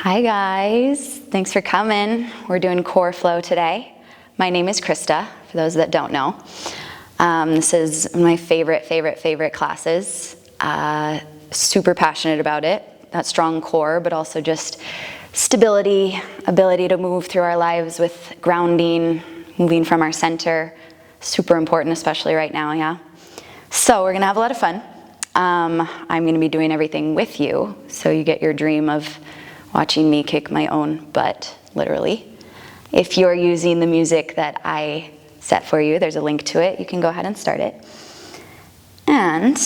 Hi guys, thanks for coming. We're doing core flow today. My name is Krista, for those that don't know. This is one of my favorite classes. Super passionate about it. That strong core, but also just stability, ability to move through our lives with grounding, moving from our center. Super important, especially right now, yeah? So we're gonna have a lot of fun. I'm gonna be doing everything with you, so you get your dream of watching me kick my own butt, literally. If you're using the music that I set for you, there's a link to it. You can go ahead and start it. And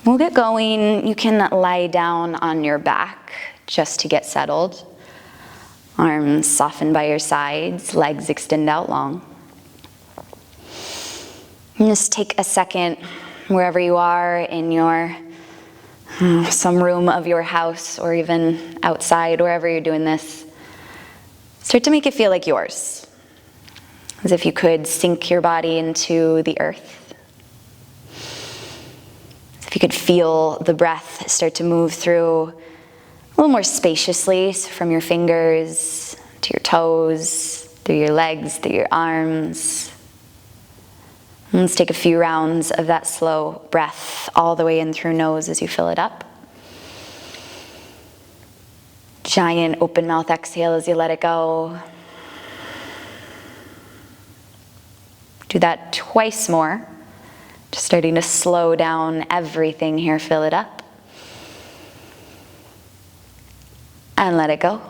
we'll get going. You can lie down on your back just to get settled. Arms soften by your sides, legs extend out long. And just take a second wherever you are in your some room of your house or even outside, wherever you're doing this. Start to make it feel like yours, as if you could sink your body into the earth. As if you could feel the breath start to move through a little more spaciously, so from your fingers to your toes, through your legs, through your arms. And let's take a few rounds of that slow breath all the way in through nose as you fill it up. Giant open mouth exhale as you let it go. Do that twice more. Just starting to slow down everything here, fill it up. And let it go.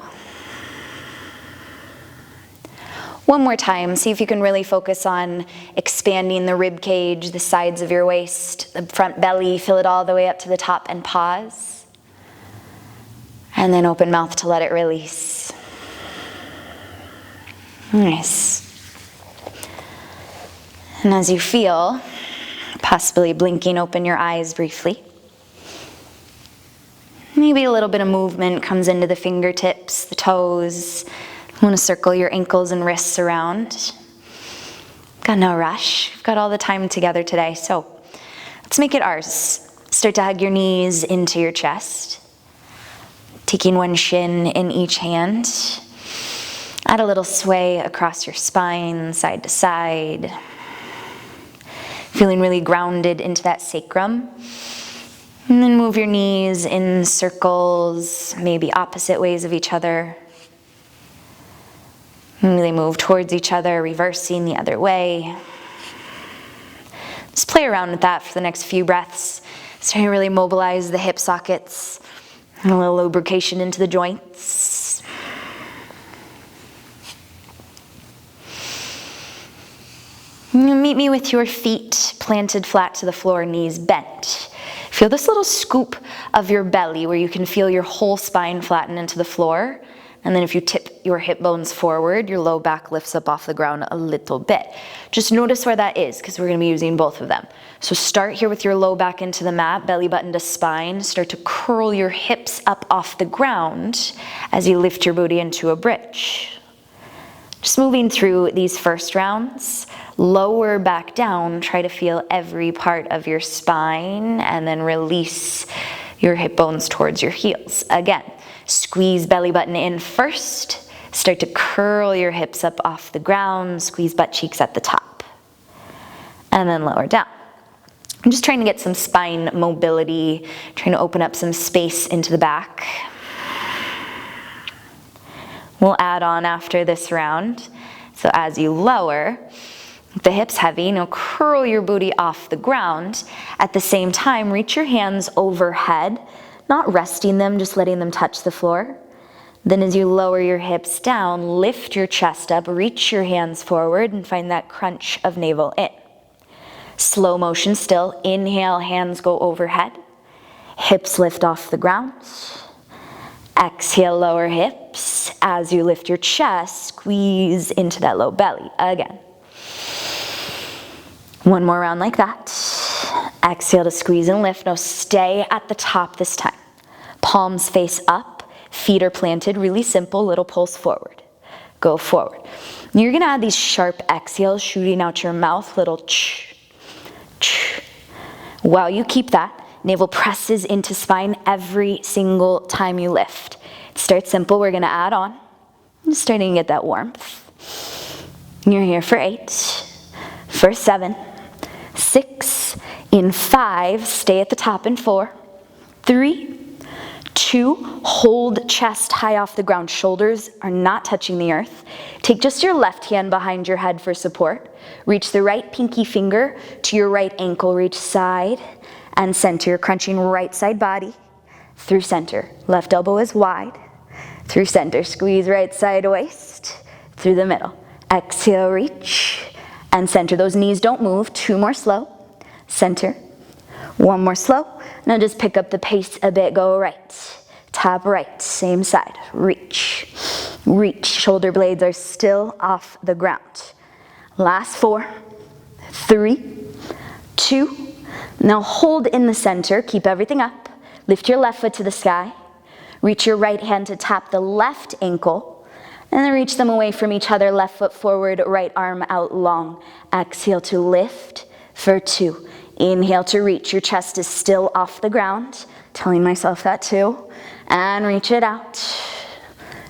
One more time, see if you can really focus on expanding the rib cage, the sides of your waist, the front belly, fill it all the way up to the top and pause. And then open mouth to let it release. Nice. And as you feel, possibly blinking open your eyes briefly. Maybe a little bit of movement comes into the fingertips, the toes. You want to circle your ankles and wrists around. Got no rush. We've got all the time together today, so let's make it ours. Start to hug your knees into your chest. Taking one shin in each hand. Add a little sway across your spine, side to side. Feeling really grounded into that sacrum. And then move your knees in circles, maybe opposite ways of each other. And they move towards each other, reversing the other way. Just play around with that for the next few breaths. Starting to really mobilize the hip sockets. And a little lubrication into the joints. Meet me with your feet planted flat to the floor, knees bent. Feel this little scoop of your belly where you can feel your whole spine flatten into the floor. And then if you tip your hip bones forward, your low back lifts up off the ground a little bit. Just notice where that is, because we're going to be using both of them. So start here with your low back into the mat, belly button to spine. Start to curl your hips up off the ground as you lift your booty into a bridge. Just moving through these first rounds. Lower back down, try to feel every part of your spine, and then release your hip bones towards your heels. Again. Squeeze belly button in first. Start to curl your hips up off the ground. Squeeze butt cheeks at the top. And then lower down. I'm just trying to get some spine mobility, trying to open up some space into the back. We'll add on after this round. So as you lower, the hips heavy, curl your booty off the ground. At the same time, reach your hands overhead. Not resting them, just letting them touch the floor. Then as you lower your hips down, lift your chest up, reach your hands forward, and find that crunch of navel in. Slow motion still. Inhale, hands go overhead. Hips lift off the ground. Exhale, lower hips. As you lift your chest, squeeze into that low belly. Again. One more round like that. Exhale to squeeze and lift. Now stay at the top this time. Palms face up, feet are planted, really simple, little pulse forward. Go forward. You're gonna add these sharp exhales, shooting out your mouth, little ch, ch. While you keep that, navel presses into spine every single time you lift. Start simple, we're gonna add on. Just starting to get that warmth. You're here for 8, for 7, 6, in 5, stay at the top in 4, 3, 2, hold chest high off the ground. Shoulders are not touching the earth. Take just your left hand behind your head for support. Reach the right pinky finger to your right ankle. Reach side and center. You're crunching right side body through center. Left elbow is wide. Through center. Squeeze right side waist. Through the middle. Exhale, reach and center. Those knees don't move. 2 more slow. Center. 1 more slow. Now just pick up the pace a bit. Go right. Tap right. Same side. Reach. Reach. Shoulder blades are still off the ground. Last 4, 3, 2. Now hold in the center. Keep everything up. Lift your left foot to the sky. Reach your right hand to tap the left ankle. And then reach them away from each other. Left foot forward, right arm out long. Exhale to lift for 2. Inhale to reach. Your chest is still off the ground. Telling myself that too. And reach it out.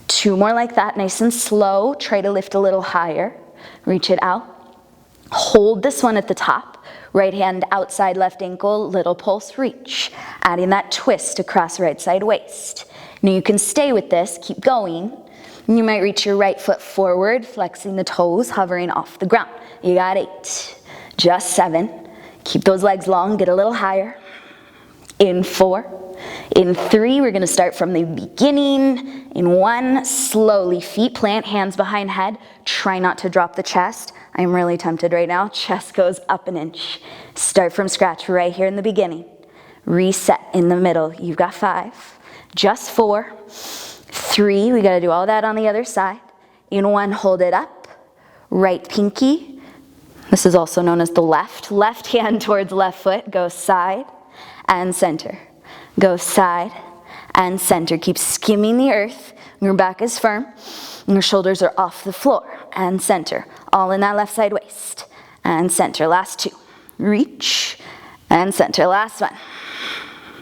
2 more like that, nice and slow. Try to lift a little higher. Reach it out. Hold this one at the top. Right hand outside left ankle, little pulse, reach. Adding that twist across right side waist. Now you can stay with this, keep going. You might reach your right foot forward, flexing the toes, hovering off the ground. You got 8, just 7. Keep those legs long, get a little higher. In 4, in 3, we're gonna start from the beginning. In 1, slowly, feet plant, hands behind head. Try not to drop the chest. I'm really tempted right now. Chest goes up an inch. Start from scratch right here in the beginning. Reset in the middle. You've got 5, just 4, 3, we gotta do all that on the other side. In 1, hold it up. Right pinky. This is also known as the left. Left hand towards left foot. Go side and center. Go side and center. Keep skimming the earth. Your back is firm. Your shoulders are off the floor. And center. All in that left side waist. And center. Last 2. Reach and center. Last one.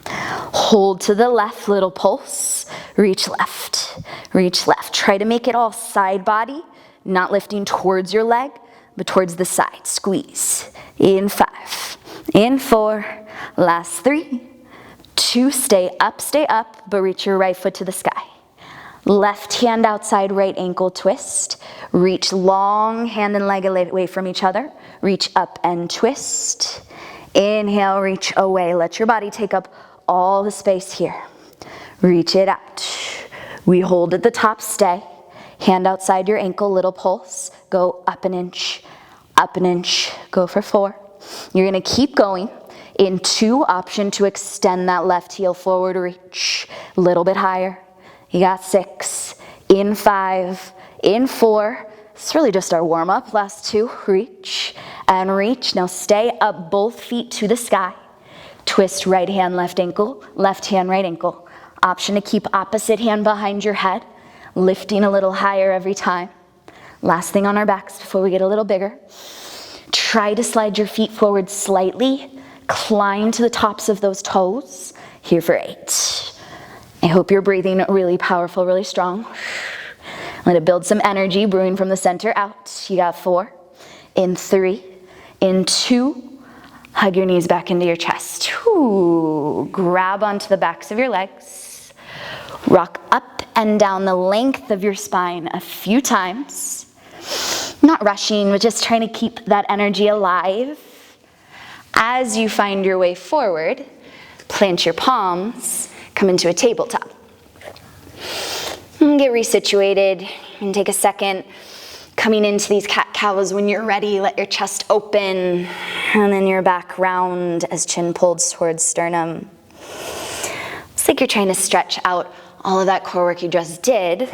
Hold to the left, little pulse. Reach left. Reach left. Try to make it all side body. Not lifting towards your leg, but towards the side. Squeeze. In 5. In 4. Last 3. 2. Stay up, but reach your right foot to the sky. Left hand outside right ankle twist. Reach long hand and leg away from each other. Reach up and twist. Inhale, reach away. Let your body take up all the space here. Reach it out. We hold at the top, stay. Hand outside your ankle, little pulse. Go up an inch, go for 4. You're gonna keep going. In 2, option to extend that left heel forward, reach. A little bit higher. You got 6, in 5, in 4. It's really just our warm up. Last 2, reach and reach. Now stay up, both feet to the sky. Twist right hand, left ankle, left hand, right ankle. Option to keep opposite hand behind your head, lifting a little higher every time. Last thing on our backs before we get a little bigger. Try to slide your feet forward slightly. Climb to the tops of those toes. Here for 8. I hope you're breathing really powerful, really strong. Let it build some energy, brewing from the center out. You got 4. In 3. In 2. Hug your knees back into your chest. Ooh. Grab onto the backs of your legs. Rock up and down the length of your spine a few times. Not rushing, but just trying to keep that energy alive. As you find your way forward, plant your palms, come into a tabletop. And get resituated and take a second. Coming into these cat-cows, when you're ready, let your chest open and then your back round as chin pulls towards sternum. It's like you're trying to stretch out all of that core work you just did,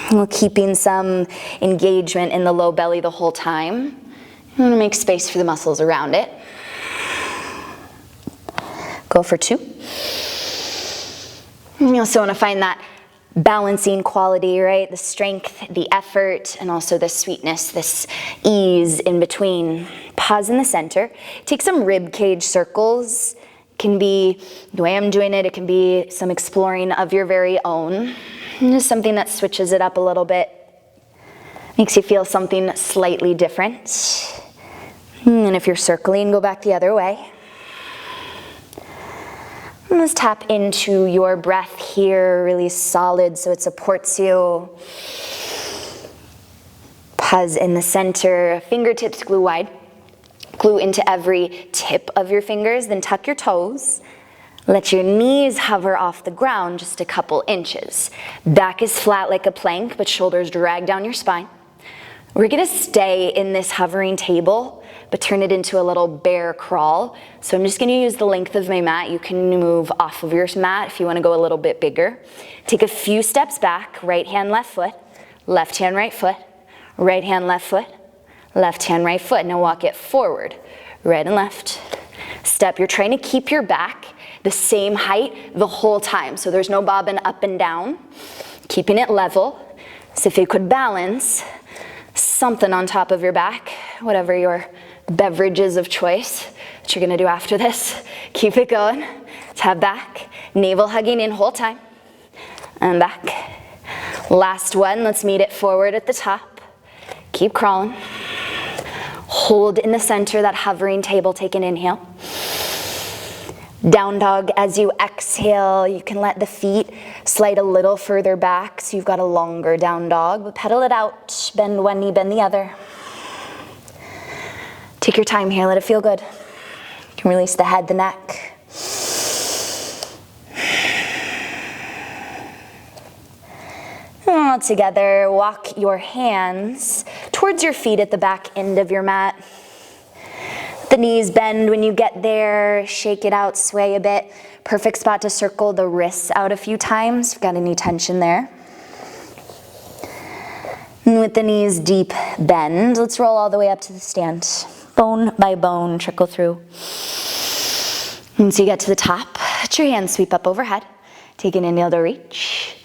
while keeping some engagement in the low belly the whole time. You want to make space for the muscles around it. Go for 2. And you also want to find that balancing quality, right? The strength, the effort, and also the sweetness, this ease in between. Pause in the center. Take some rib cage circles. can be the way I'm doing it. It can be some exploring of your very own. And just something that switches it up a little bit. Makes you feel something slightly different. And if you're circling, go back the other way. And let's tap into your breath here, really solid so it supports you. Pause in the center, fingertips glue wide. Glue into every tip of your fingers, then tuck your toes. Let your knees hover off the ground just a couple inches. Back is flat like a plank, but shoulders drag down your spine. We're gonna stay in this hovering table, but turn it into a little bear crawl. So I'm just gonna use the length of my mat. You can move off of your mat if you wanna go a little bit bigger. Take a few steps back, right hand, left foot, left hand, right foot, right hand, left foot, left hand, right foot. Now walk it forward, right and left. Step, you're trying to keep your back the same height the whole time. So there's no bobbing up and down, keeping it level. So if you could balance something on top of your back, whatever your beverages of choice that you're gonna do after this, keep it going. Tap back, navel hugging in whole time, and back. Last one, let's meet it forward at the top. Keep crawling. Hold in the center, that hovering table, take an inhale. Down dog as you exhale. You can let the feet slide a little further back so you've got a longer down dog, but pedal it out. Bend one knee, bend the other. Take your time here, let it feel good. You can release the head, the neck. All together, walk your hands towards your feet at the back end of your mat. The knees bend when you get there, shake it out, sway a bit. Perfect spot to circle the wrists out a few times. If you've got any tension there. And with the knees deep bend, let's roll all the way up to the stand. Bone by bone, trickle through. Once you get to the top, let your hands sweep up overhead. Take an inhale to reach.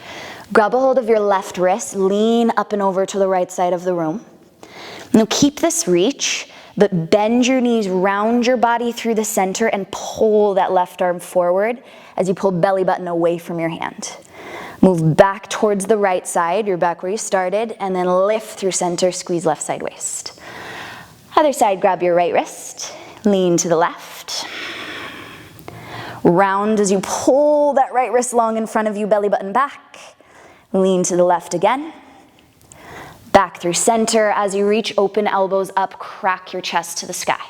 Grab a hold of your left wrist, lean up and over to the right side of the room. Now keep this reach, but bend your knees, round your body through the center and pull that left arm forward as you pull belly button away from your hand. Move back towards the right side, you're back where you started, and then lift through center, squeeze left side waist. Other side, grab your right wrist, lean to the left. Round as you pull that right wrist long in front of you, belly button back. Lean to the left again. Back through center as you reach, open elbows up, crack your chest to the sky.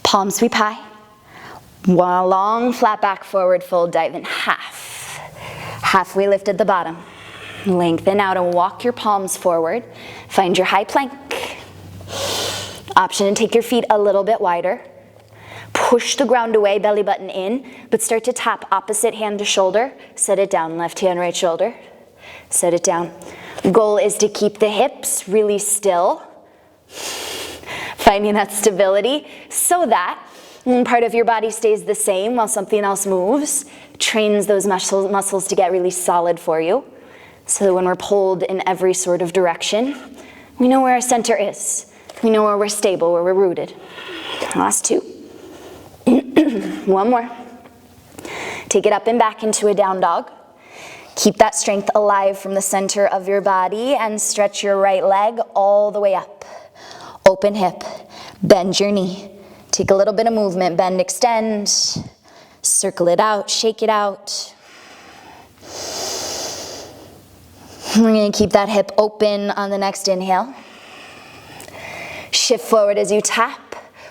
Palm sweep high. Long flat back forward fold, dive in half. Halfway lift at the bottom. Lengthen out and walk your palms forward. Find your high plank. Option to take your feet a little bit wider. Push the ground away, belly button in, but start to tap opposite hand to shoulder. Set it down, left hand, right shoulder. Set it down. Goal is to keep the hips really still. Finding that stability so that one part of your body stays the same while something else moves. Trains those muscles to get really solid for you. So that when we're pulled in every sort of direction, we know where our center is. We know where we're stable, where we're rooted. Last two. One more. Take it up and back into a down dog. Keep that strength alive from the center of your body and stretch your right leg all the way up. Open hip, bend your knee. Take a little bit of movement, bend, extend. Circle it out, shake it out. We're gonna keep that hip open on the next inhale. Shift forward as you tap.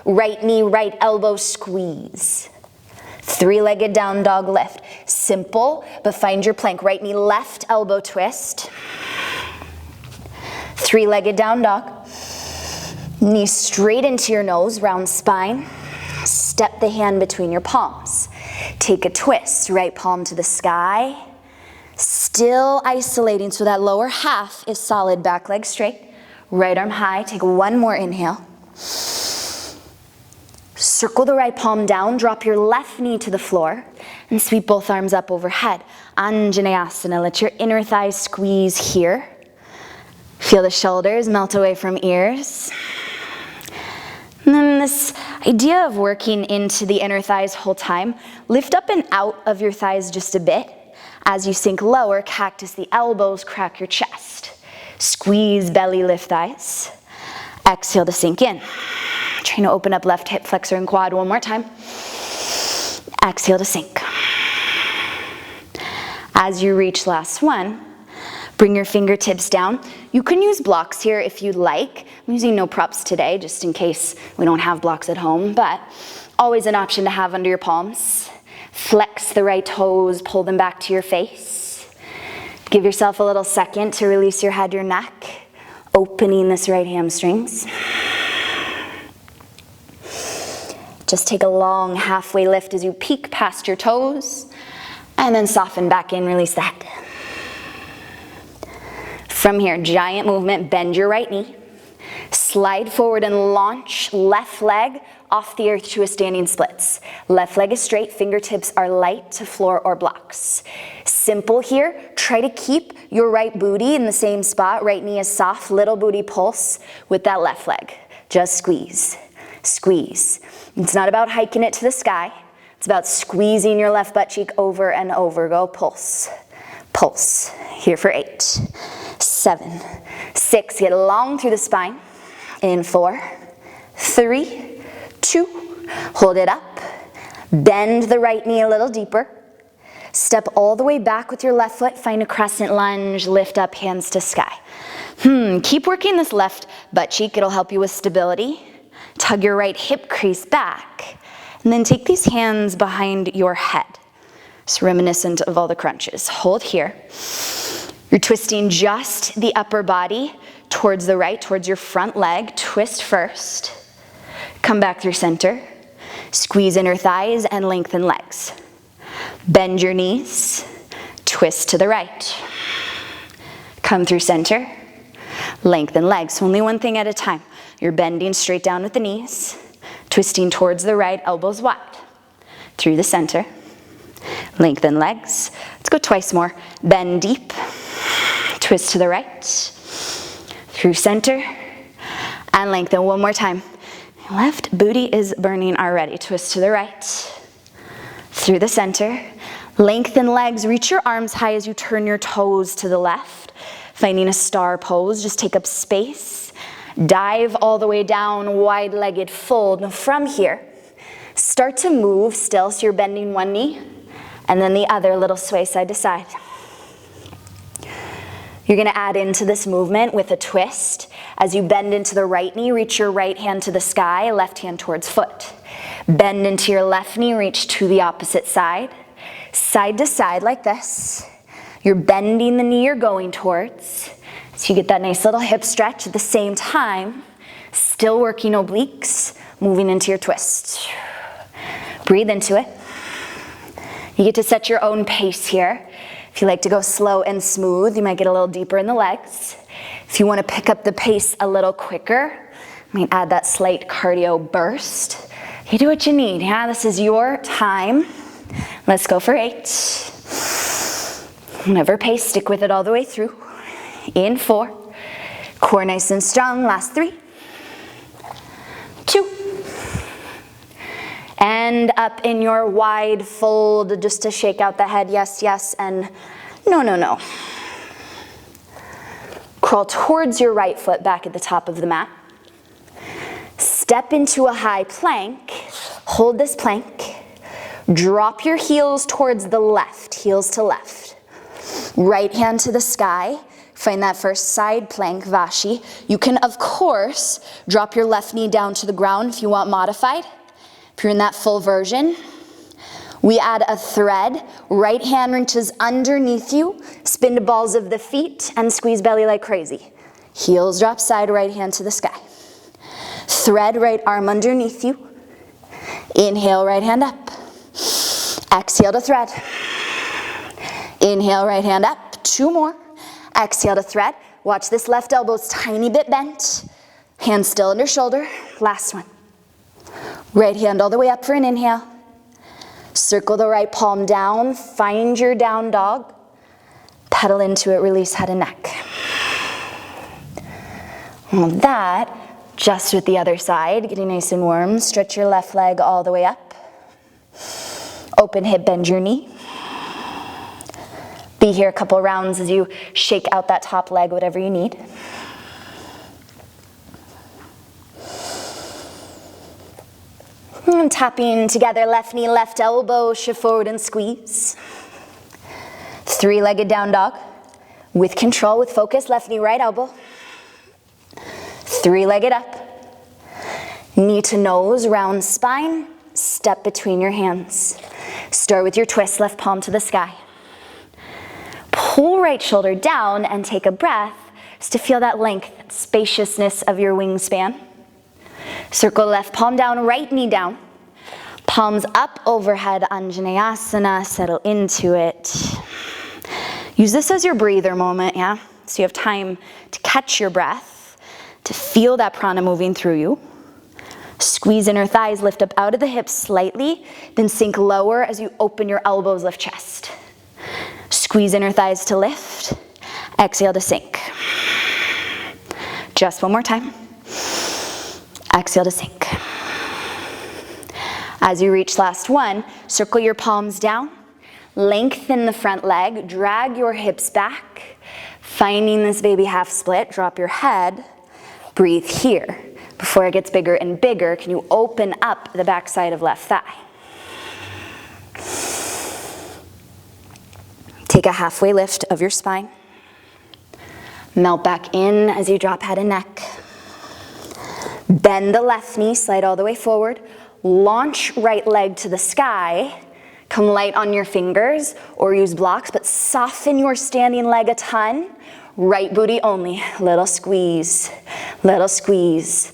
Right knee, right elbow, squeeze. Three-legged down dog lift. Simple, but find your plank. Right knee, left elbow twist. Three-legged down dog. Knee straight into your nose, round spine. Step the hand between your palms. Take a twist, right palm to the sky. Still isolating so that lower half is solid, back leg straight. Right arm high, take one more inhale. Circle the right palm down, drop your left knee to the floor, and sweep both arms up overhead. Anjaneyasana, let your inner thighs squeeze here. Feel the shoulders melt away from ears. And then this idea of working into the inner thighs whole time, lift up and out of your thighs just a bit. As you sink lower, cactus the elbows, crack your chest. Squeeze belly, lift thighs. Exhale to sink in. Trying to open up left hip flexor and quad one more time. Exhale to sink. As you reach last one, bring your fingertips down. You can use blocks here if you'd like. I'm using no props today, just in case we don't have blocks at home, but always an option to have under your palms. Flex the right toes, pull them back to your face. Give yourself a little second to release your head, your neck, opening this right hamstrings. Just take a long halfway lift as you peek past your toes, and then soften back in, release the head. From here, giant movement, bend your right knee. Slide forward and launch left leg off the earth to a standing splits. Left leg is straight, fingertips are light to floor or blocks. Simple here, try to keep your right booty in the same spot. Right knee is soft, little booty pulse with that left leg. Just squeeze, squeeze. It's not about hiking it to the sky. It's about squeezing your left butt cheek over and over. Go pulse, pulse. Here for 8, 7, 6. Get long through the spine. In 4, 3, 2. Hold it up. Bend the right knee a little deeper. Step all the way back with your left foot. Find a crescent lunge. Lift up, hands to sky. Keep working this left butt cheek. It'll help you with stability. Tug your right hip crease back. And then take these hands behind your head. It's reminiscent of all the crunches. Hold here. You're twisting just the upper body towards the right, towards your front leg. Twist first. Come back through center. Squeeze inner thighs and lengthen legs. Bend your knees. Twist to the right. Come through center. Lengthen legs. Only one thing at a time. You're bending straight down with the knees. Twisting towards the right, elbows wide. Through the center. Lengthen legs. Let's go twice more. Bend deep. Twist to the right. Through center. And lengthen one more time. Left booty is burning already. Twist to the right. Through the center. Lengthen legs. Reach your arms high as you turn your toes to the left. Finding a star pose. Just take up space. Dive all the way down, wide-legged fold. Now from here, start to move still, so you're bending one knee, and then the other, little sway side to side. You're gonna add into this movement with a twist. As you bend into the right knee, reach your right hand to the sky, left hand towards foot. Bend into your left knee, reach to the opposite side. Side to side like this. You're bending the knee you're going towards. So you get that nice little hip stretch at the same time, still working obliques, moving into your twist. Breathe into it. You get to set your own pace here. If you like to go slow and smooth, you might get a little deeper in the legs. If you want to pick up the pace a little quicker, you might add that slight cardio burst. You do what you need, yeah? This is your time. Let's go for 8. Whatever pace, stick with it all the way through. In 4, core nice and strong, last 3, 2, and up in your wide fold, just to shake out the head, yes, yes, and no, no, no. Crawl towards your right foot back at the top of the mat. Step into a high plank, hold this plank, drop your heels towards the left, heels to left. Right hand to the sky. Find that first side plank, Vashi. You can, of course, drop your left knee down to the ground if you want modified. If you're in that full version, we add a thread. Right hand reaches underneath you. Spin to balls of the feet and squeeze belly like crazy. Heels drop side, right hand to the sky. Thread, right arm underneath you. Inhale, right hand up. Exhale to thread. Inhale, right hand up. 2 more. Exhale to thread. Watch this left elbow's tiny bit bent. Hand still under shoulder. Last one. Right hand all the way up for an inhale. Circle the right palm down. Find your down dog. Pedal into it. Release head and neck. Well, that Just with the other side, getting nice and warm. Stretch your left leg all the way up. Open hip, bend your knee. Be here a couple rounds as you shake out that top leg, whatever you need. And tapping together, left knee, left elbow, shift forward and squeeze. Three-legged down dog. With control, with focus, left knee, right elbow. Three-legged up. Knee to nose, round spine, step between your hands. Start with your twist, left palm to the sky. Pull right shoulder down and take a breath just to feel that length, spaciousness of your wingspan. Circle left palm down, right knee down. Palms up overhead, Anjaneyasana, settle into it. Use this as your breather moment, yeah? So you have time to catch your breath, to feel that prana moving through you. Squeeze inner thighs, lift up out of the hips slightly, then sink lower as you open your elbows, lift chest. Squeeze inner thighs to lift, exhale to sink. Just one more time. Exhale to sink. As you reach last one, circle your palms down, lengthen the front leg, drag your hips back, finding this baby half split, drop your head, breathe here. Before it gets bigger and bigger, can you open up the back side of left thigh? Take a halfway lift of your spine. Melt back in as you drop head and neck. Bend the left knee, slide all the way forward. Launch right leg to the sky. Come light on your fingers or use blocks, but soften your standing leg a ton. Right booty only. Little squeeze, little squeeze.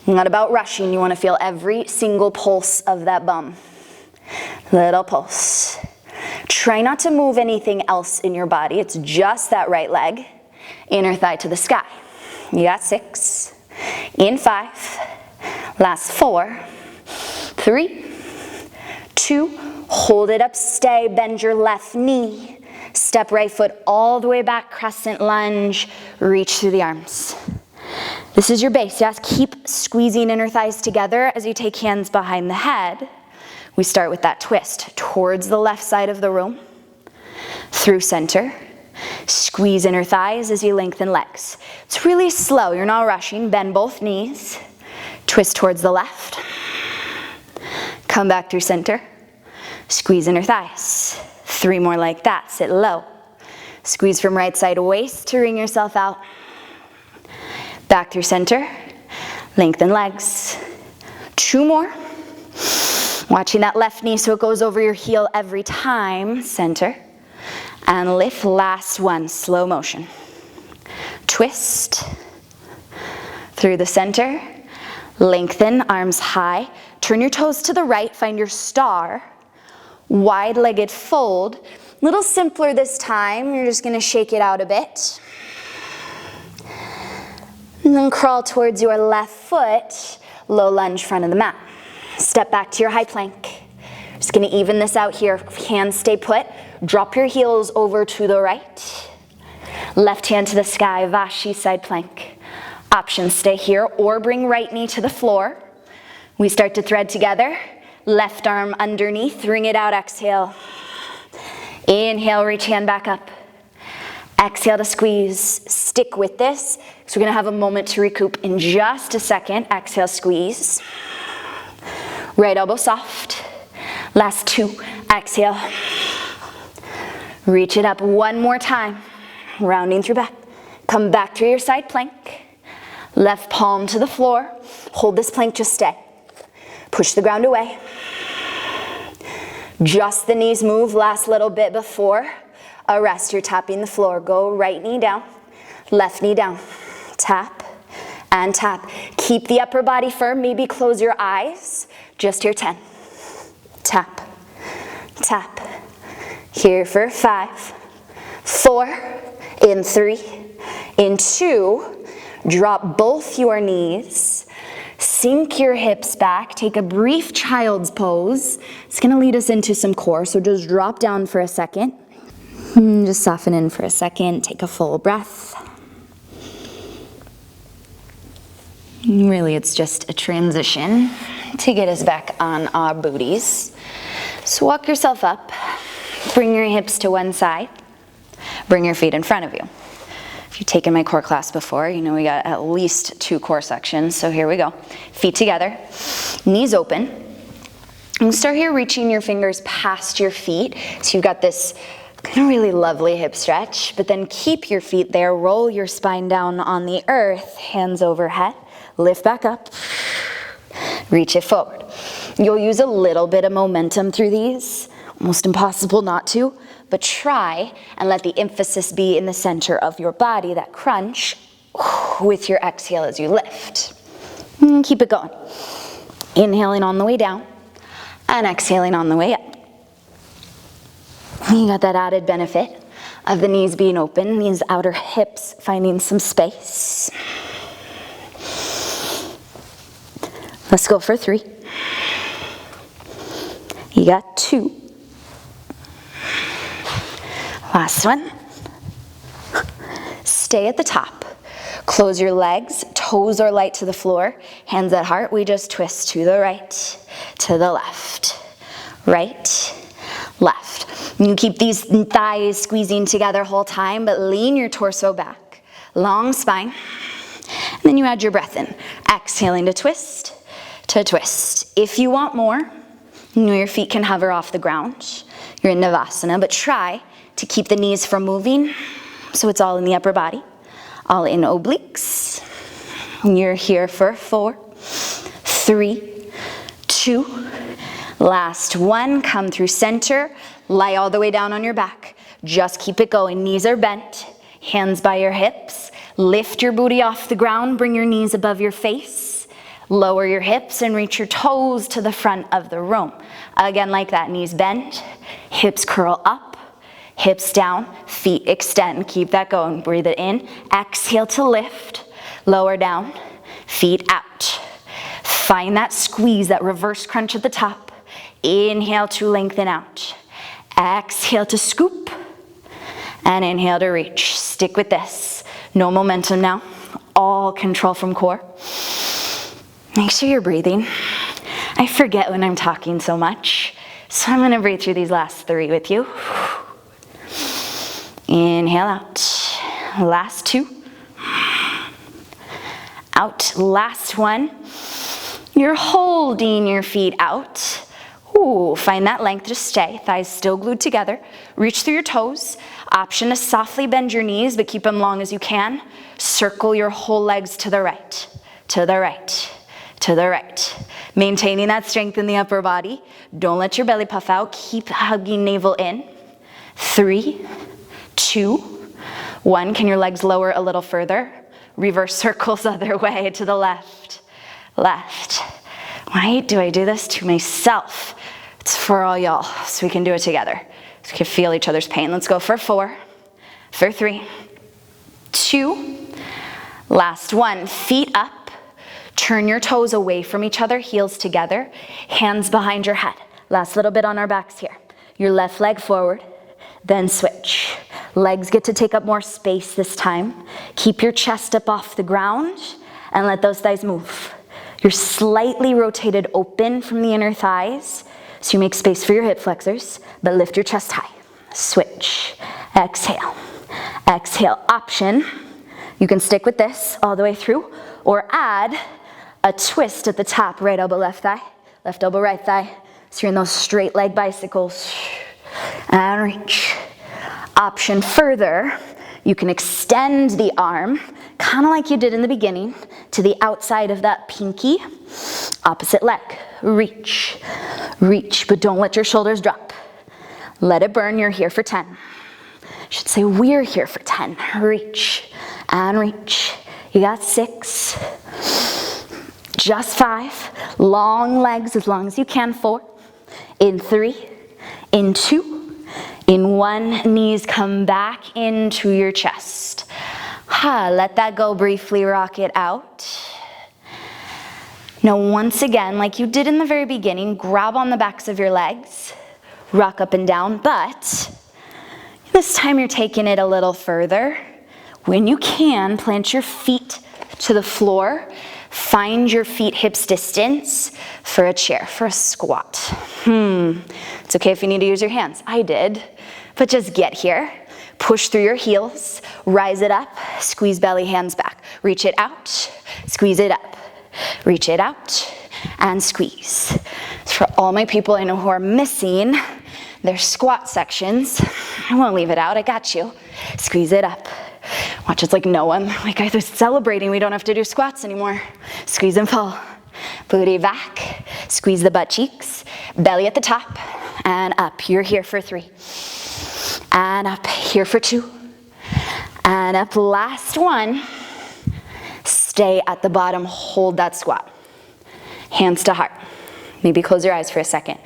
Not about rushing. You want to feel every single pulse of that bum. Little pulse. Try not to move anything else in your body. It's just that right leg. Inner thigh to the sky. You got 6. In 5. Last 4. 3. 2. Hold it up, stay. Bend your left knee. Step right foot all the way back. Crescent lunge. Reach through the arms. This is your base. Yes, keep squeezing inner thighs together as you take hands behind the head. We start with that twist towards the left side of the room, through center. Squeeze inner thighs as you lengthen legs. It's really slow, you're not rushing. Bend both knees, twist towards the left. Come back through center, squeeze inner thighs. 3 more like that, sit low. Squeeze from right side waist to wring yourself out. Back through center, lengthen legs. 2 more. Watching that left knee so it goes over your heel every time. Center. And lift. Last one. Slow motion. Twist. Through the center. Lengthen. Arms high. Turn your toes to the right. Find your star. Wide-legged fold. Little simpler this time. You're just going to shake it out a bit. And then crawl towards your left foot. Low lunge, front of the mat. Step back to your high plank. Just gonna even this out here. Hands stay put. Drop your heels over to the right. Left hand to the sky, Vashi side plank. Options stay here or bring right knee to the floor. We start to thread together. Left arm underneath, wring it out, exhale. Inhale, reach hand back up. Exhale to squeeze. Stick with this. So we're gonna have a moment to recoup in just a second. Exhale, squeeze. Right elbow soft. Last 2. Exhale. Reach it up one more time. Rounding through back. Come back to your side plank. Left palm to the floor. Hold this plank, just stay. Push the ground away. Just the knees move. Last little bit before a rest. You're tapping the floor. Go right knee down. Left knee down. Tap and tap. Keep the upper body firm. Maybe close your eyes. Just here 10. Tap, tap. Here for 5, 4, in 3, in 2. Drop both your knees. Sink your hips back. Take a brief child's pose. It's gonna lead us into some core, so just drop down for a second. Just soften in for a second. Take a full breath. Really, it's just a transition to get us back on our booties. So walk yourself up, bring your hips to one side, bring your feet in front of you. If you've taken my core class before, you know we got at least 2 core sections, so here we go. Feet together, knees open. And start here reaching your fingers past your feet. So you've got this kind of really lovely hip stretch, but then keep your feet there, roll your spine down on the earth, hands overhead, lift back up, reach it forward. You'll use a little bit of momentum through these, almost impossible not to, but try and let the emphasis be in the center of your body, that crunch, with your exhale as you lift. And keep it going. Inhaling on the way down and exhaling on the way up. You got that added benefit of the knees being open, these outer hips finding some space. Let's go for 3. You got 2. Last one. Stay at the top. Close your legs, toes are light to the floor, hands at heart. We just twist to the right, to the left, right, left. You keep these thighs squeezing together whole time, but lean your torso back. Long spine. And then you add your breath in. Exhaling to twist, to twist. If you want more, you know your feet can hover off the ground. You're in Navasana, but try to keep the knees from moving so it's all in the upper body, all in obliques. You're here for 4, 3, 2, last one. Come through center, lie all the way down on your back. Just keep it going. Knees are bent, hands by your hips. Lift your booty off the ground, bring your knees above your face. Lower your hips and reach your toes to the front of the room. Again, like that, knees bent, hips curl up, hips down, feet extend. Keep that going. Breathe it in. Exhale to lift, lower down, feet out. Find that squeeze, that reverse crunch at the top. Inhale to lengthen out. Exhale to scoop, and inhale to reach. Stick with this. No momentum now. All control from core. Make sure you're breathing. I forget when I'm talking so much, so I'm gonna breathe through these last 3 with you. Inhale out. Last 2. Out. Last 1. You're holding your feet out. Ooh, find that length, just stay. Thighs still glued together. Reach through your toes. Option to softly bend your knees, but keep them long as you can. Circle your whole legs to the right, to the right, to the right. Maintaining that strength in the upper body. Don't let your belly puff out. Keep hugging navel in. 3, 2, 1. Can your legs lower a little further? Reverse circles other way to the left, left. Why do I do this to myself? It's for all y'all, so we can do it together. So we can feel each other's pain. Let's go for 4, for 3, 2, last 1. Feet up. Turn your toes away from each other, heels together, hands behind your head. Last little bit on our backs here. Your left leg forward, then switch. Legs get to take up more space this time. Keep your chest up off the ground and let those thighs move. You're slightly rotated open from the inner thighs, so you make space for your hip flexors, but lift your chest high. Switch, exhale, exhale. Option, you can stick with this all the way through, or add a twist at the top, right elbow, left thigh, left elbow, right thigh. So you're in those straight leg bicycles, and reach. Option further, you can extend the arm, kind of like you did in the beginning, to the outside of that pinky. Opposite leg, reach, reach, but don't let your shoulders drop. Let it burn, you're here for 10. I should say we're here for 10. Reach, and reach. You got 6, just 5. Long legs as long as you can. 4, in 3, in 2, in 1, knees come back into your chest. Let that go briefly, rock it out. Now once again, like you did in the very beginning, grab on the backs of your legs, rock up and down, but this time you're taking it a little further. When you can, plant your feet to the floor. Find your feet hips distance for a chair, for a squat. It's okay if you need to use your hands. I did. But just get here. Push through your heels. Rise it up. Squeeze belly, hands back. Reach it out. Squeeze it up. Reach it out. And squeeze. For all my people I know who are missing their squat sections, I won't leave it out. I got you. Squeeze it up. Watch, it's like no one. Like I was celebrating we don't have to do squats anymore. Squeeze and pull. Booty back. Squeeze the butt cheeks. Belly at the top. And up. You're here for 3. And up. Here for 2. And up. Last one. Stay at the bottom. Hold that squat. Hands to heart. Maybe close your eyes for a second.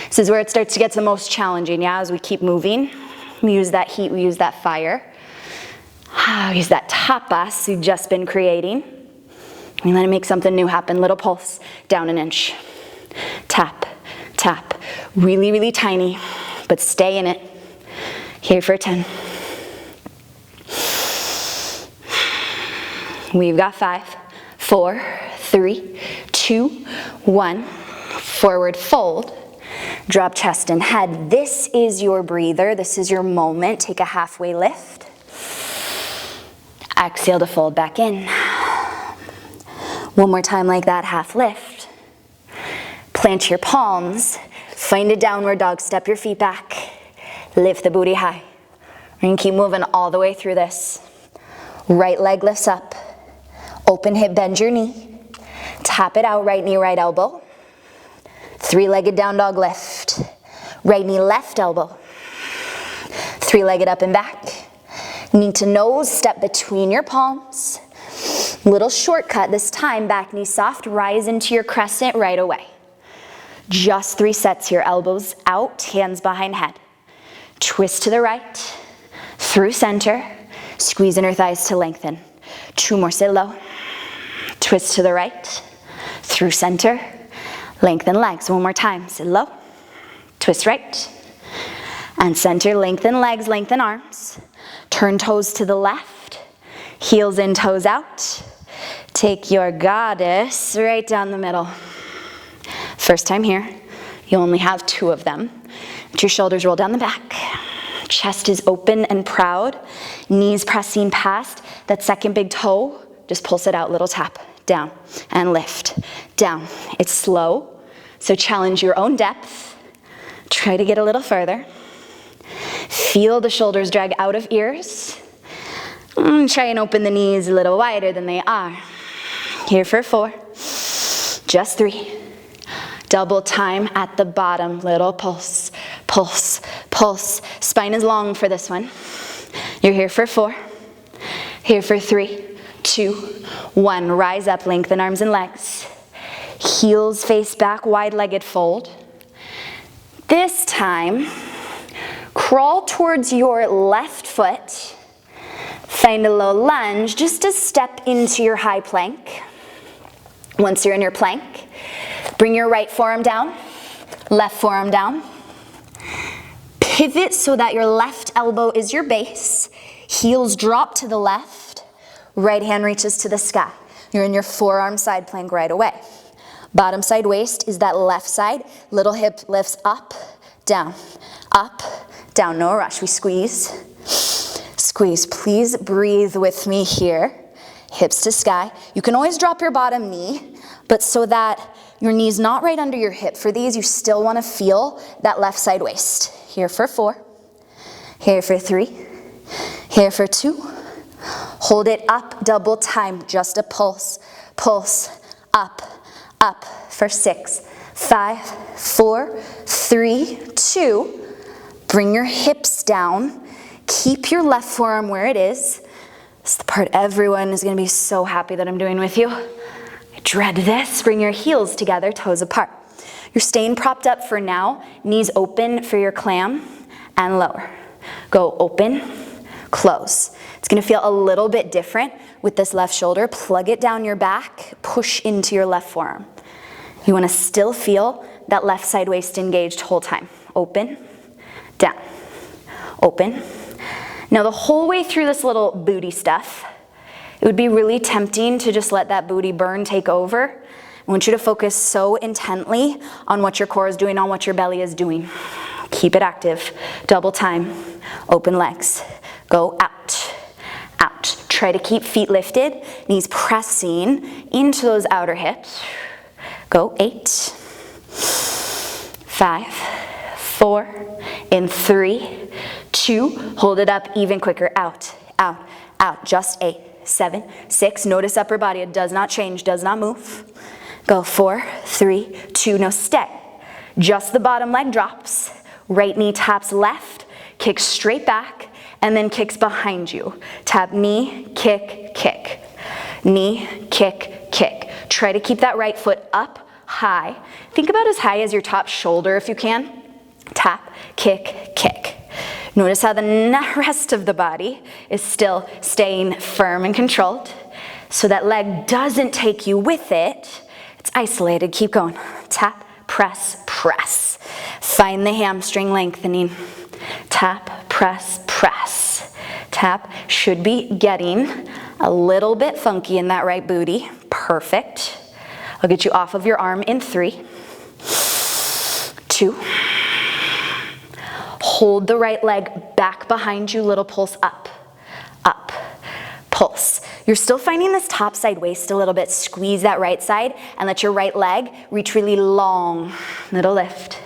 This is where it starts to get the most challenging, yeah, as we keep moving. We use that heat, we use that fire. We use that tapas we've just been creating. And let it make something new happen. Little pulse, down an inch. Tap, tap. Really, really tiny, but stay in it. Here for 10. We've got 5, 4, 3, 2, 1. Forward fold. Drop chest and head. This is your breather. This is your moment. Take a halfway lift. Exhale to fold back in. One more time like that, half lift. Plant your palms. Find a downward dog. Step your feet back. Lift the booty high. We're going to keep moving all the way through this. Right leg lifts up. Open hip, bend your knee. Tap it out, right knee, right elbow. 3-legged down dog lift. Right knee, left elbow. 3-legged up and back. Knee to nose, step between your palms. Little shortcut this time, back knee soft, rise into your crescent right away. Just 3 sets here, elbows out, hands behind head. Twist to the right, through center, squeeze inner thighs to lengthen. 2 more, sit low. Twist to the right, through center, lengthen legs. 1 more time, sit low, twist right, and center, lengthen legs, lengthen arms. Turn toes to the left, heels in, toes out. Take your goddess right down the middle. First time here, you only have 2 of them. Let your shoulders roll down the back. Chest is open and proud. Knees pressing past that second big toe. Just pulse it out, little tap. Down and lift. Down. It's slow, so challenge your own depth. Try to get a little further. Feel the shoulders drag out of ears. Try and open the knees a little wider than they are. Here for 4. Just 3. Double time at the bottom. Little pulse, pulse, pulse. Spine is long for this one. You're here for 4. Here for 3, 2, 1. Rise up, lengthen arms and legs. Heels face back, wide-legged fold. This time, crawl towards your left foot. Find a low lunge, just to step into your high plank. Once you're in your plank, bring your right forearm down, left forearm down. Pivot so that your left elbow is your base. Heels drop to the left. Right hand reaches to the sky. You're in your forearm side plank right away. Bottom side waist is that left side. Little hip lifts up, down, no rush. We squeeze, squeeze. Please breathe with me here. Hips to sky. You can always drop your bottom knee, but so that your knee's not right under your hip. For these, you still want to feel that left side waist. Here for 4, here for 3, here for 2. Hold it up, double time, just a pulse, pulse, up, up for 6, 5, 4, 3, 2. Bring your hips down. Keep your left forearm where it is. This is the part everyone is going to be so happy that I'm doing with you. I dread this. Bring your heels together, toes apart. You're staying propped up for now. Knees open for your clam and lower. Go open, close. It's going to feel a little bit different with this left shoulder. Plug it down your back, push into your left forearm. You want to still feel that left side waist engaged whole time. Open, down, open. Now the whole way through this little booty stuff, It would be really tempting to just let that booty burn take over. I want you to focus so intently on what your core is doing, on what your belly is doing. Keep it active. Double time. Open legs. Go out. Out. Try to keep feet lifted, knees pressing into those outer hips. Go 8, 5, 4, in 3, 2, hold it up even quicker. Out, out, out. Just 8, 7, 6. Notice upper body. It does not change, does not move. Go 4, 3, 2. No, stay. Just the bottom leg drops. Right knee taps left, kicks straight back, and then kicks behind you. Tap knee, kick, kick. Knee, kick, kick. Try to keep that right foot up high. Think about as high as your top shoulder if you can. Tap, kick, kick. Notice how the rest of the body is still staying firm and controlled. So that leg doesn't take you with it. It's isolated. Keep going. Tap, press, press. Find the hamstring lengthening. Tap, press, press. Tap. Should be getting a little bit funky in that right booty. Perfect. I'll get you off of your arm in 3, 2. Hold the right leg back behind you, little pulse up, up, pulse. You're still finding this top side waist a little bit. Squeeze that right side and let your right leg reach really long. Little lift.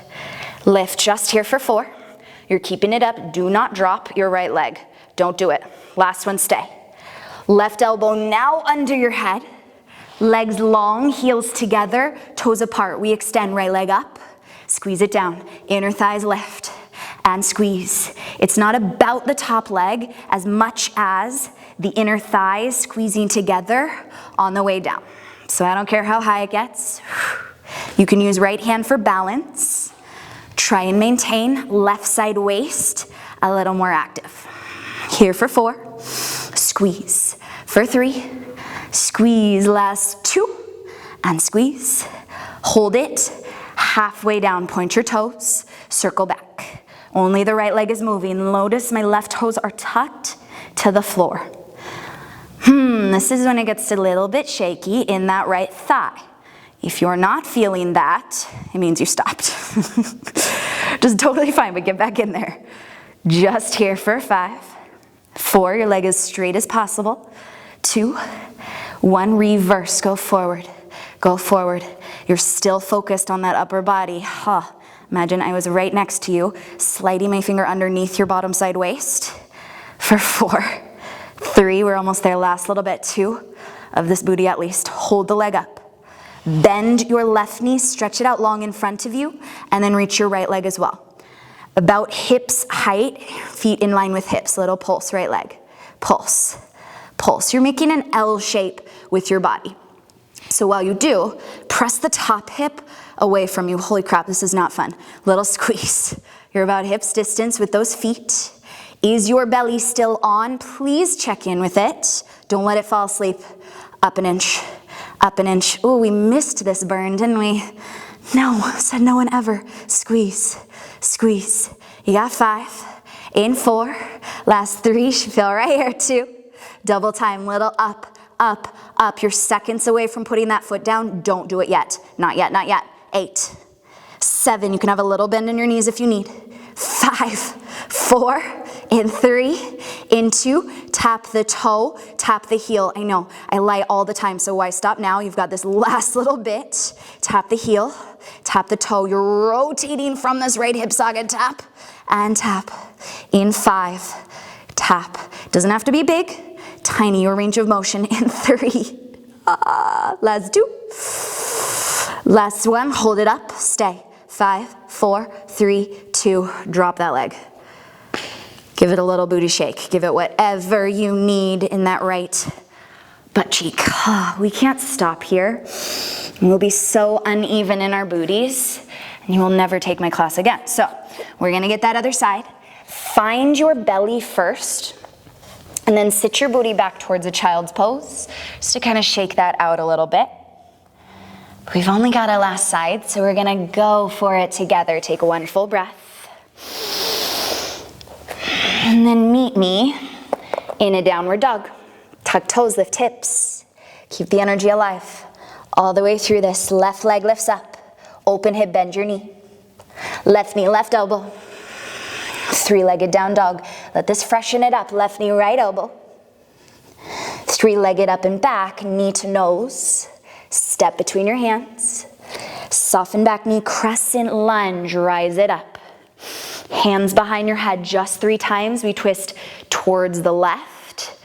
Lift just here for 4. You're keeping it up. Do not drop your right leg. Don't do it. Last one, stay. Left elbow now under your head. Legs long, heels together, toes apart. We extend, right leg up. Squeeze it down. Inner thighs lift and squeeze. It's not about the top leg as much as the inner thighs squeezing together on the way down. So I don't care how high it gets. You can use right hand for balance. Try and maintain left side waist a little more active. Here for 4, squeeze. For 3, squeeze. Last 2, and squeeze. Hold it halfway down. Point your toes, circle back. Only the right leg is moving. Notice my left toes are tucked to the floor. This is when it gets a little bit shaky in that right thigh. If you're not feeling that, it means you stopped. Just totally fine, but get back in there. Just here for 5, 4, your leg as straight as possible. 2, 1, reverse, go forward, go forward. You're still focused on that upper body. Imagine I was right next to you, sliding my finger underneath your bottom side waist. For 4, 3, we're almost there, last little bit. 2 of this booty at least. Hold the leg up. Bend your left knee, stretch it out long in front of you, and then reach your right leg as well. About hips height, feet in line with hips. Little pulse, right leg. Pulse, pulse. You're making an L shape with your body. So while you do, press the top hip away from you. Holy crap, this is not fun. Little squeeze. You're about hips distance with those feet. Is your belly still on? Please check in with it. Don't let it fall asleep. Up an inch. Up an inch. Ooh, we missed this burn, didn't we? No, said no one ever. Squeeze, squeeze. You got 5, in 4, last 3, should feel right here, 2. Double time, little up, up, up. You're seconds away from putting that foot down. Don't do it yet. Not yet, not yet. 8, 7, you can have a little bend in your knees if you need. 5, 4, in 3, in 2, tap the toe, tap the heel. I know, I lie all the time, so why stop now? You've got this last little bit. Tap the heel, tap the toe. You're rotating from this right hip socket, tap, and tap. In 5, tap. Doesn't have to be big, tiny, your range of motion. In 3, last 2. Last 1, hold it up, stay. 5, 4, 3, 2, drop that leg. Give it a little booty shake. Give it whatever you need in that right butt cheek. We can't stop here. We'll be so uneven in our booties, and you will never take my class again. So we're gonna get that other side. Find your belly first, and then sit your booty back towards a child's pose, just to kind of shake that out a little bit. We've only got our last side, so we're gonna go for it together. Take one full breath. And then meet me in a downward dog. Tuck toes, lift hips. Keep the energy alive. All the way through this. Left leg lifts up. Open hip, bend your knee. Left knee, left elbow. Three-legged down dog. Let this freshen it up. Left knee, right elbow. Three-legged up and back, knee to nose. Step between your hands. Soften back knee, crescent lunge, rise it up. Hands behind your head, just 3 times. We twist towards the left,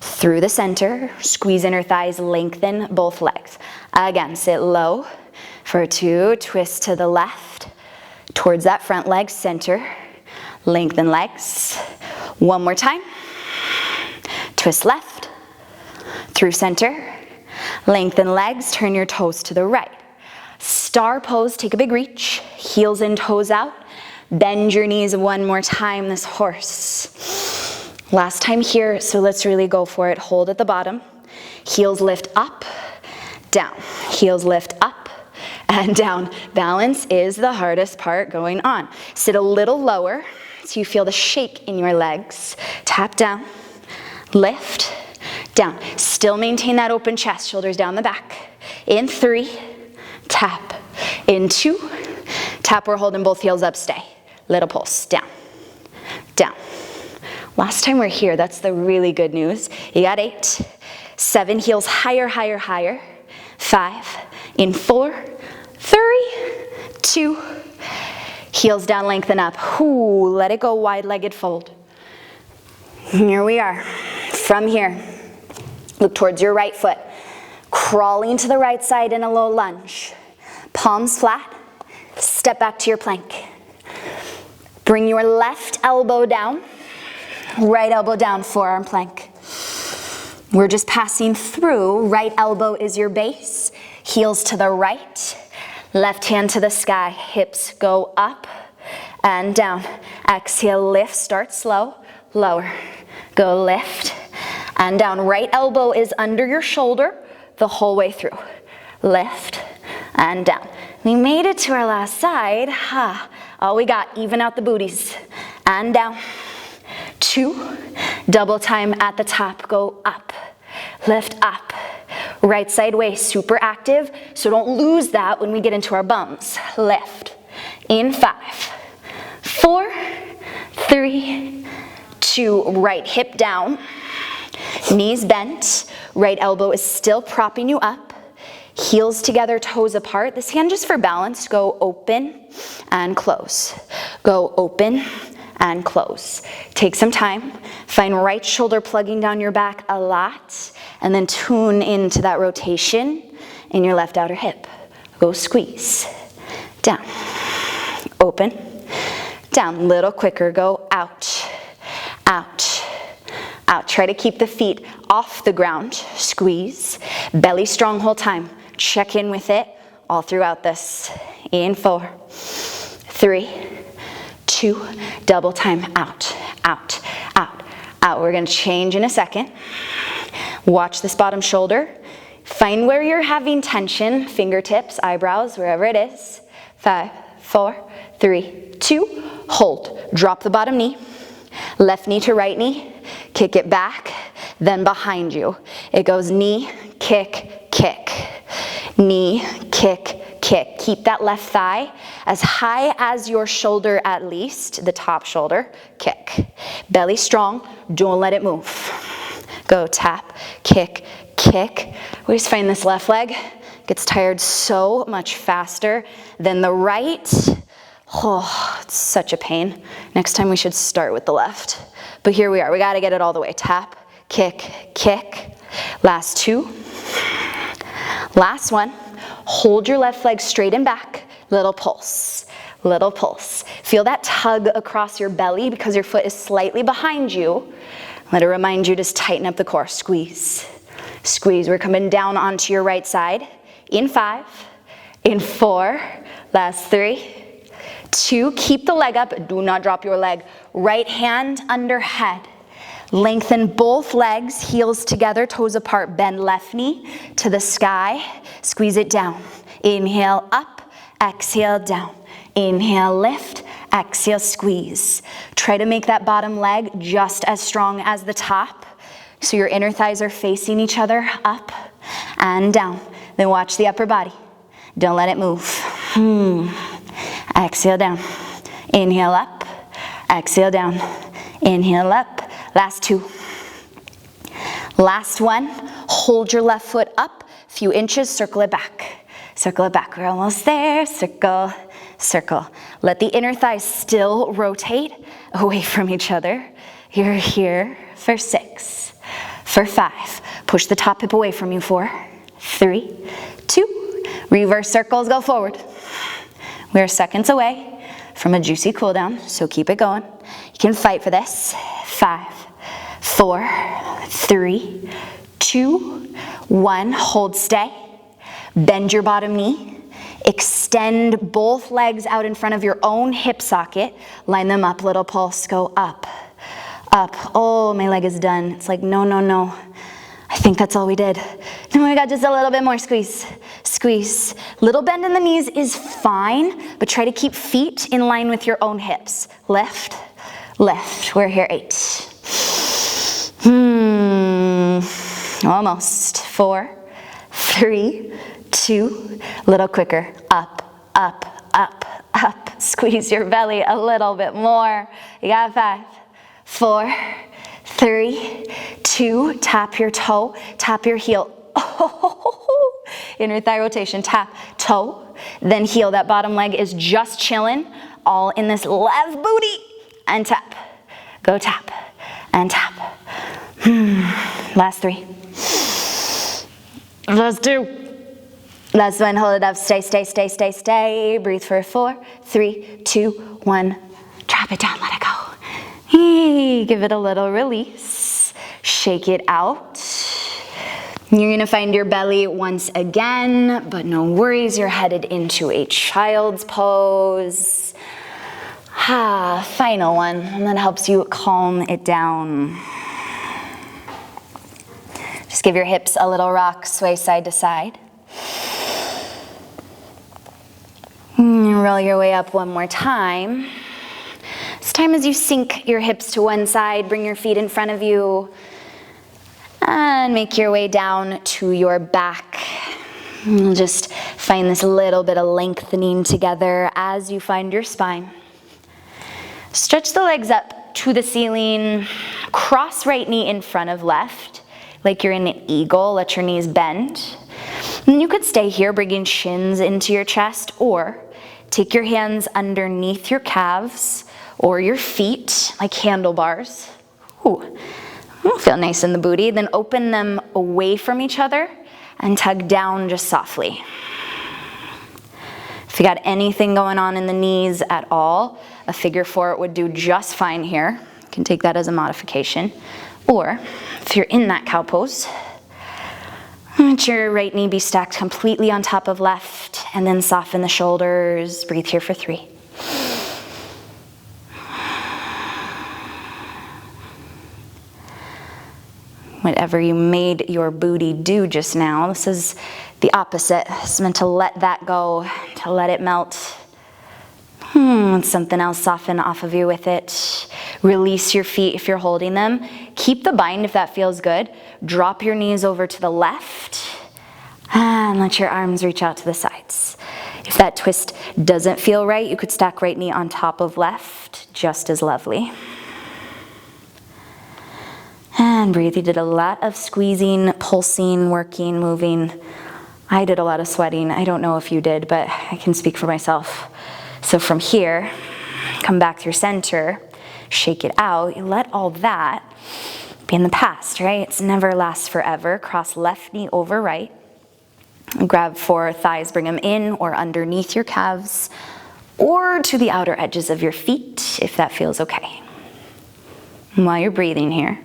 through the center, squeeze inner thighs, lengthen both legs. Again, sit low for 2, twist to the left, towards that front leg, center, lengthen legs. One more time, twist left, through center, lengthen legs, turn your toes to the right. Star pose, take a big reach, heels in, toes out. Bend your knees one more time, this horse. Last time here, so let's really go for it. Hold at the bottom. Heels lift up, down. Heels lift up and down. Balance is the hardest part going on. Sit a little lower so you feel the shake in your legs. Tap down, lift, down. Still maintain that open chest, shoulders down the back. In 3, tap. In 2, tap or hold and both heels up, stay. Little pulse, down, down. Last time we're here, that's the really good news. You got 8, 7, heels higher, higher, higher. 5, in 4, 3, 2, heels down, lengthen up. Ooh, let it go, wide-legged fold. Here we are. From here, look towards your right foot. Crawling to the right side in a low lunge. Palms flat, step back to your plank. Bring your left elbow down, right elbow down, forearm plank. We're just passing through. Right elbow is your base, heels to the right, left hand to the sky, hips go up and down. Exhale, lift, start slow, lower. Go lift and down. Right elbow is under your shoulder the whole way through. Lift and down. We made it to our last side. All we got, even out the booties. And down. 2, double time at the top, go up. Lift up. Right side waist, super active, so don't lose that when we get into our bums. Lift. In 5, 4, 3, 2, right hip down. Knees bent. Right elbow is still propping you up. Heels together, toes apart. This hand just for balance. Go open and close. Go open and close. Take some time. Find right shoulder plugging down your back a lot. And then tune into that rotation in your left outer hip. Go squeeze. Down. Open. Down. Little quicker. Go out. Out. Out. Try to keep the feet off the ground. Squeeze. Belly strong whole time. Check in with it all throughout this. In 4, 3, 2, double time, out, out, out, out. We're gonna change in a second. Watch this bottom shoulder. Find where you're having tension, fingertips, eyebrows, wherever it is. 5, 4, 3, 2, hold. Drop the bottom knee, left knee to right knee, kick it back, then behind you. It goes knee, kick, kick. Knee, kick, kick. Keep that left thigh as high as your shoulder at least, the top shoulder, kick. Belly strong, don't let it move. Go tap, kick, kick. We just find this left leg gets tired so much faster than the right. Oh, it's such a pain. Next time we should start with the left. But here we are, we gotta get it all the way. Tap, kick, kick. Last 2. Last one, hold your left leg straight and back, little pulse, little pulse. Feel that tug across your belly because your foot is slightly behind you. Let it remind you to just tighten up the core, squeeze, squeeze. We're coming down onto your right side. In 5, in 4, last 3, 2, keep the leg up, do not drop your leg. Right hand under head. Lengthen both legs, heels together, toes apart, bend left knee to the sky, squeeze it down. Inhale up, exhale down. Inhale, lift, exhale, squeeze. Try to make that bottom leg just as strong as the top. So your inner thighs are facing each other, up and down. Then watch the upper body. Don't let it move. Exhale down. Inhale up. Exhale down. Inhale up. Last two. Last one. Hold your left foot up. Few inches. Circle it back. Circle it back. We're almost there. Circle. Circle. Let the inner thighs still rotate away from each other. You're here for 6, for 5. Push the top hip away from you. 4, 3, 2. Reverse circles, go forward. We're seconds away from a juicy cool down, so keep it going. You can fight for this. 5, 4, 3, 2, 1. Hold, stay. Bend your bottom knee. Extend both legs out in front of your own hip socket. Line them up, little pulse, go up, up. Oh, my leg is done. It's like, no, no, no. I think that's all we did. No, we got just a little bit more squeeze, squeeze. Little bend in the knees is fine, but try to keep feet in line with your own hips. Lift, lift. We're here, 8. Almost. 4, 3, 2, little quicker. Up, up, up, up. Squeeze your belly a little bit more. You got 5, 4, 3, 2, tap your toe, tap your heel. Oh, inner thigh rotation, tap, toe, then heel. That bottom leg is just chilling, all in this left booty, and tap. Go tap, and tap. Last 3. Last 2. Last one, hold it up, stay, stay, stay, stay, stay. Breathe for 4, 3, 2, 1. Drop it down, let it go. Hey, give it a little release. Shake it out. You're gonna find your belly once again, but no worries, you're headed into a child's pose. Final one, and that helps you calm it down. Just give your hips a little rock, sway side to side. Roll your way up one more time. This time as you sink your hips to one side, bring your feet in front of you, and make your way down to your back. You'll just find this little bit of lengthening together as you find your spine. Stretch the legs up to the ceiling, cross right knee in front of left, like you're in an eagle, let your knees bend. And you could stay here, bringing shins into your chest, or take your hands underneath your calves or your feet, like handlebars. Ooh, feel nice in the booty. Then open them away from each other and tug down just softly. If you got anything going on in the knees at all, a figure 4 would do just fine here. You can take that as a modification. Or if you're in that cow pose, let your right knee be stacked completely on top of left, and then soften the shoulders. Breathe here for 3. Whatever you made your booty do just now, this is the opposite. It's meant to let that go, to let it melt. Something else soften off of you with it. Release your feet if you're holding them. Keep the bind if that feels good. Drop your knees over to the left and let your arms reach out to the sides. If that twist doesn't feel right, you could stack right knee on top of left, just as lovely. And breathe. You did a lot of squeezing, pulsing, working, moving. I did a lot of sweating. I don't know if you did, but I can speak for myself. So from here, come back through center, shake it out. You let all that be in the past, right? It's never lasts forever. Cross left knee over right. Grab 4 thighs, bring them in or underneath your calves or to the outer edges of your feet if that feels okay. And while you're breathing here,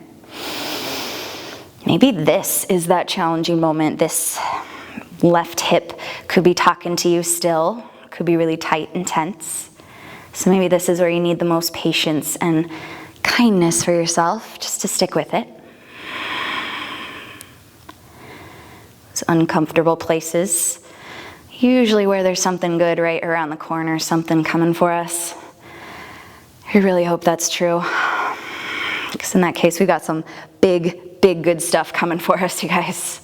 maybe this is that challenging moment. This left hip could be talking to you still, could be really tight and tense. So maybe this is where you need the most patience and kindness for yourself, just to stick with it. Those uncomfortable places, usually where there's something good right around the corner, something coming for us. I really hope that's true. Because in that case, we got some big, big good stuff coming for us, you guys.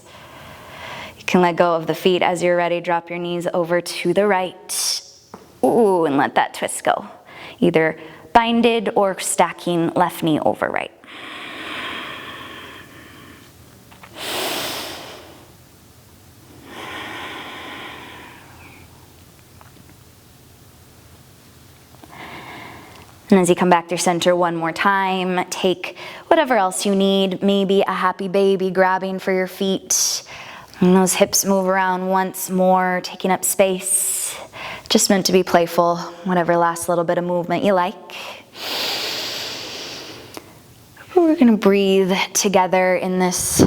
You can let go of the feet as you're ready. Drop your knees over to the right. Ooh, and let that twist go. Either binded or stacking left knee over right. And as you come back to center one more time, take whatever else you need, maybe a happy baby grabbing for your feet. And those hips move around once more, taking up space. Just meant to be playful, whatever last little bit of movement you like. We're gonna breathe together in this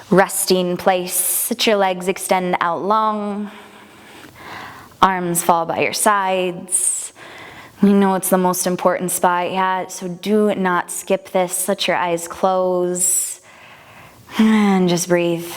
resting place. Let your legs extend out long. Arms fall by your sides. We know it's the most important spot yet, so do not skip this. Let your eyes close and just breathe.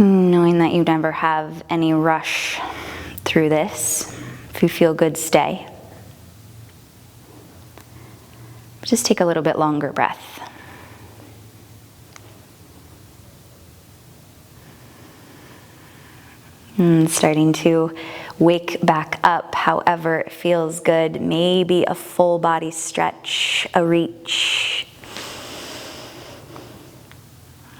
Knowing that you never have any rush through this. If you feel good, stay. Just take a little bit longer breath. And starting to wake back up however it feels good. Maybe a full body stretch, a reach.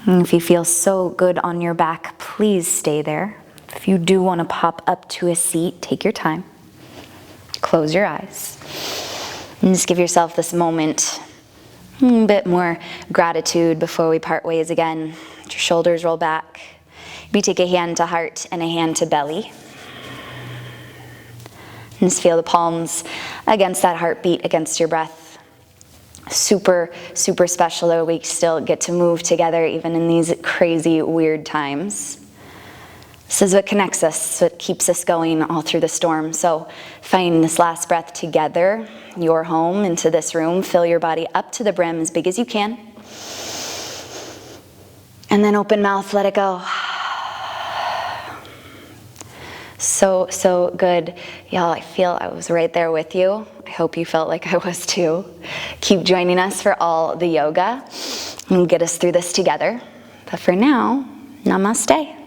And if you feel so good on your back, please stay there. If you do want to pop up to a seat, take your time. Close your eyes. And just give yourself this moment, a bit more gratitude before we part ways again. Let your shoulders roll back. Maybe take a hand to heart and a hand to belly. And just feel the palms against that heartbeat, against your breath. Super, super special that we still get to move together even in these crazy, weird times. This is what connects us, what keeps us going all through the storm. So find this last breath together, your home, into this room. Fill your body up to the brim as big as you can. And then open mouth, let it go. So good. Y'all, I feel I was right there with you. I hope you felt like I was too. Keep joining us for all the yoga and get us through this together. But for now, namaste.